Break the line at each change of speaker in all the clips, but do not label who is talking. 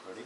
Ready?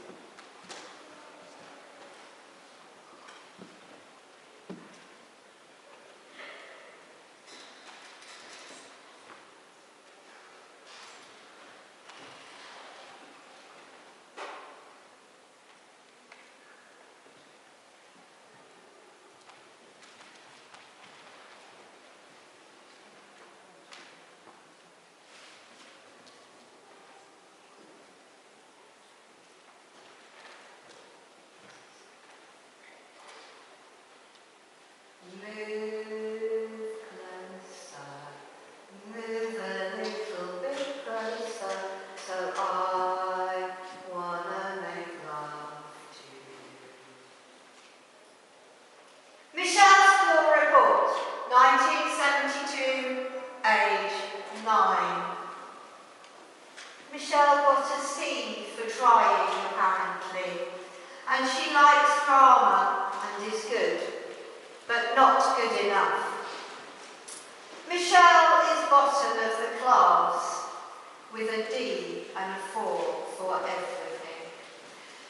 Michelle got a C for trying, apparently, and she likes drama and is good, but not good enough. Michelle is bottom of the class, with a D and a 4 for everything.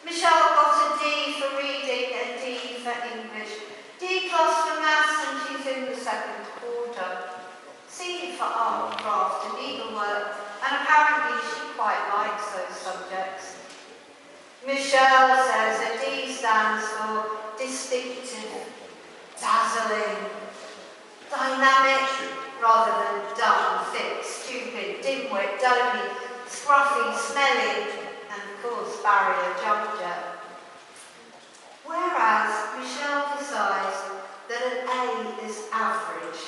Michelle got a D for reading, a D for English, D plus for maths, and she's in the second quarter. C for art, craft and needlework, and apparently she quite likes those subjects. Michelle says a D stands for distinctive, dazzling, dynamic, rather than dumb, thick, stupid, dimwit, donny, scruffy, smelly, and of course barrier juncture. Whereas Michelle decides that an A is average,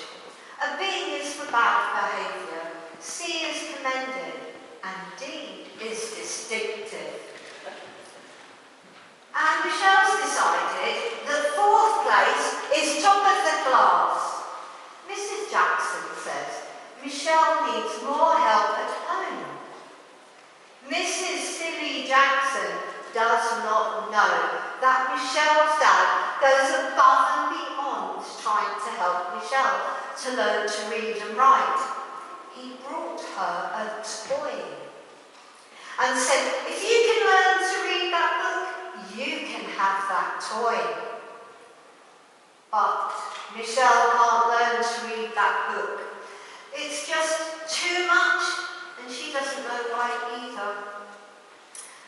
a B is for bad behaviour, C is commended, and D is distinctive. And Michelle's decided that 4th place is top of the class. Mrs. Jackson says Michelle needs more help at home. Mrs. Silly Jackson does not know that Michelle's dad goes above and beyond trying to help Michelle to learn to read and write. He brought her a toy and said, if you can learn to read that book, you can have that toy. But Michelle can't learn to read that book. It's just too much, and she doesn't know why either.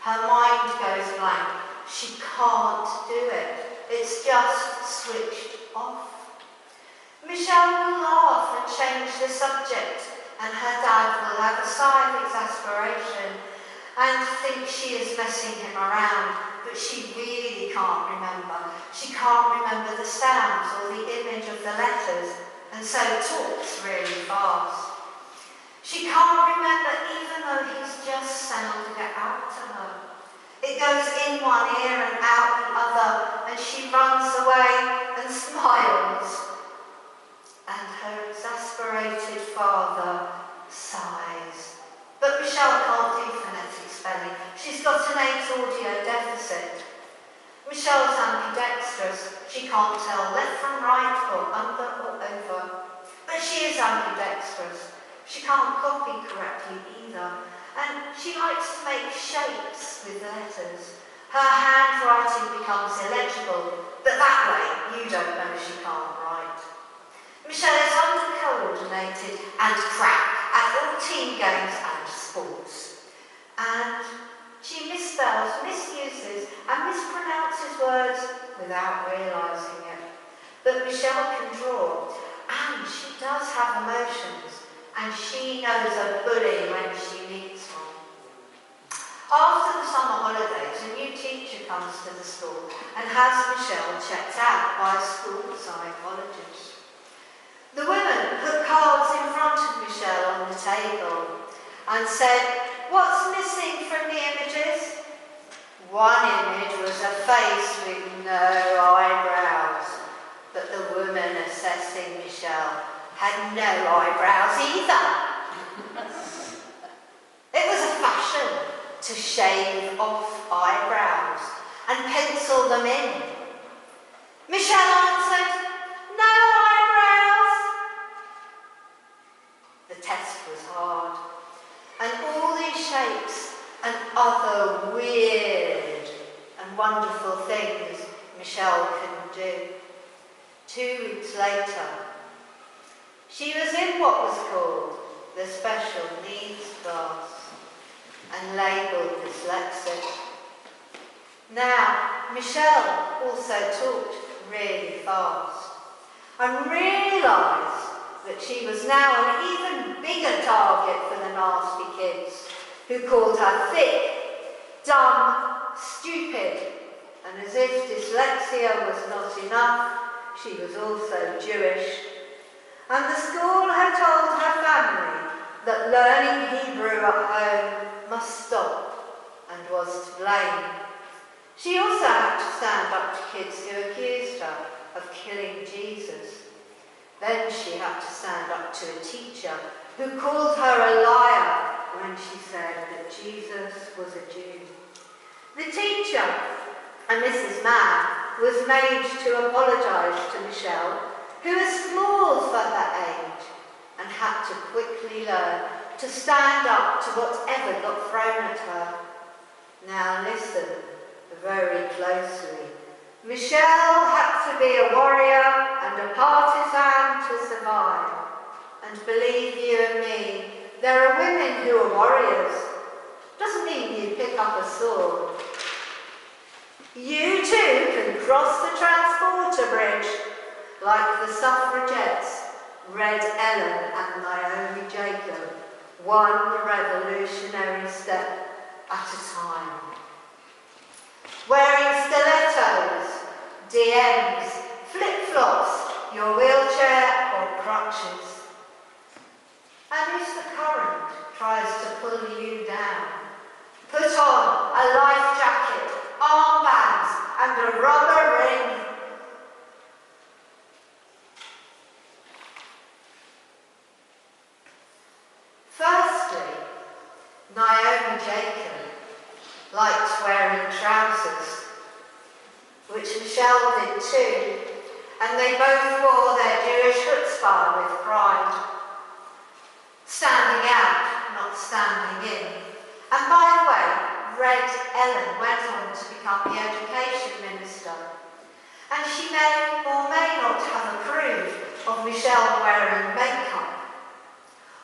Her mind goes blank. She can't do it. It's just switched off. Michelle will laugh and change the subject, and her dad will have a sigh of exasperation and think she is messing him around, but she really can't remember. She can't remember the sounds or the image of the letters, and so talks really fast. She can't remember even though he's just sounded it out to her. It goes in one ear and out the other, and she runs away and smiles. And her exasperated father sighs. But Michelle can't do phonetic spelling. She's got an 8 audio deficit. Michelle's ambidextrous. She can't tell left from right or under or over. But she is ambidextrous. She can't copy correctly either. And she likes to make shapes with letters. Her handwriting becomes illegible, but that way you don't know she can't write. Michelle is under-coordinated and crap at all team games and sports. And she misspells, misuses and mispronounces words without realising it. But Michelle can draw, and she does have emotions, and she knows a bully when she meets one. After the summer holidays, a new teacher comes to the school and has Michelle checked out by a school psychologist. The women put cards in front of Michelle on the table, and said, "What's missing from the images?" One image was a face with no eyebrows, but the woman assessing Michelle had no eyebrows either. It was a fashion to shave off eyebrows and pencil them in. Michelle answered, "No eyebrows." The test was hard, and all these shapes and other weird and wonderful things Michelle couldn't do. 2 weeks later, she was in what was called the special needs class and labelled dyslexic. Now, Michelle also talked really fast and realised that she was now an even bigger target for the nasty kids who called her thick, dumb, stupid, and as if dyslexia was not enough, she was also Jewish. And the school had told her family that learning Hebrew at home must stop and was to blame. She also had to stand up to kids who accused her of killing Jesus. Then she had to stand up to a teacher who called her a liar when she said that Jesus was a Jew. The teacher, a Mrs. Mann, was made to apologise to Michelle, who was small for her age and had to quickly learn to stand up to whatever got thrown at her. Now listen very closely. Michelle had to be a warrior and a partisan to survive. And believe you and me, there are women who are warriors. Doesn't mean you pick up a sword. You too can cross the transporter bridge like the suffragettes, Red Ellen and Namio Jacobs, one revolutionary step at a time. Wearing stilettos, DMs, flip-flops, your wheelchair or crutches. And if the current tries to pull you down, put on a life jacket, armbands and a rubber ring. Firstly, Namio Jacobs liked wearing trousers, which Michelle did too, and they both wore their Jewish chutzpah with pride. Standing out, not standing in. And by the way, Red Ellen went on to become the education minister, and she may or may not have approved of Michelle wearing makeup,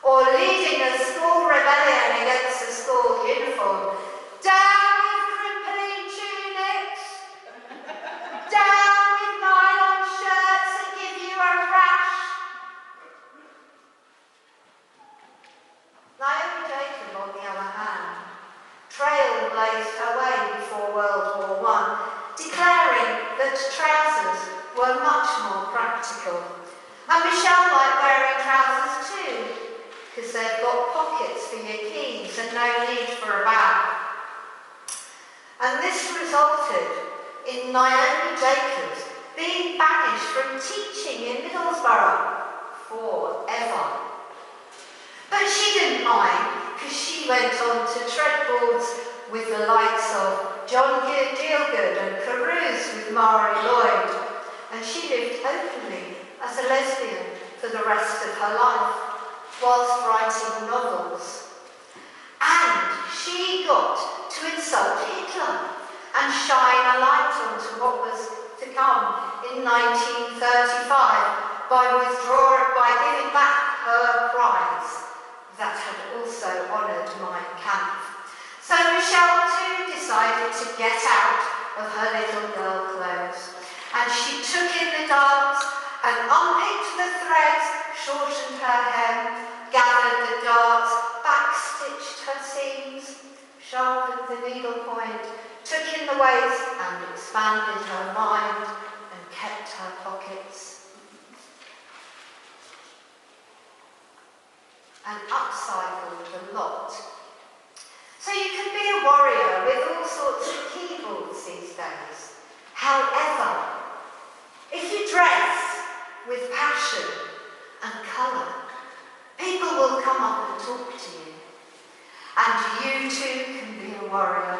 or leading a school rebellion against the school uniform. Down with crimping tunics! Down with nylon shirts that give you a rash! Namio Jacobs, on the other hand, trailblazed her way before World War I, declaring that trousers were much more practical. And Michelle liked wearing trousers too, because they've got pockets for your keys and no need for a bag. And this resulted in Namio Jacobs being banished from teaching in Middlesbrough forever. But she didn't mind, because she went on to treadboards with the likes of John Gielgud and Carews with Mari Lloyd, and she lived openly as a lesbian for the rest of her life, whilst writing novels. And she got to insult Hitler and shine a light onto what was to come in 1935 by giving back her prize that had also honoured Mein Kampf. So Michelle too decided to get out of her little girl clothes, and she took in the darts and unpicked the threads, shortened her hem, gathered the darts, backstitched her seams, sharpened the needle point, took in the waist and expanded her mind and kept her pockets. And upcycled the lot you too can be a warrior.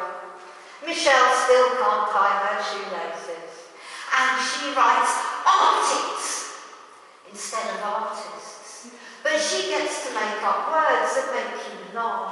Michelle still can't tie her shoelaces, and she writes artists instead of artists. But she gets to make up words that make you laugh.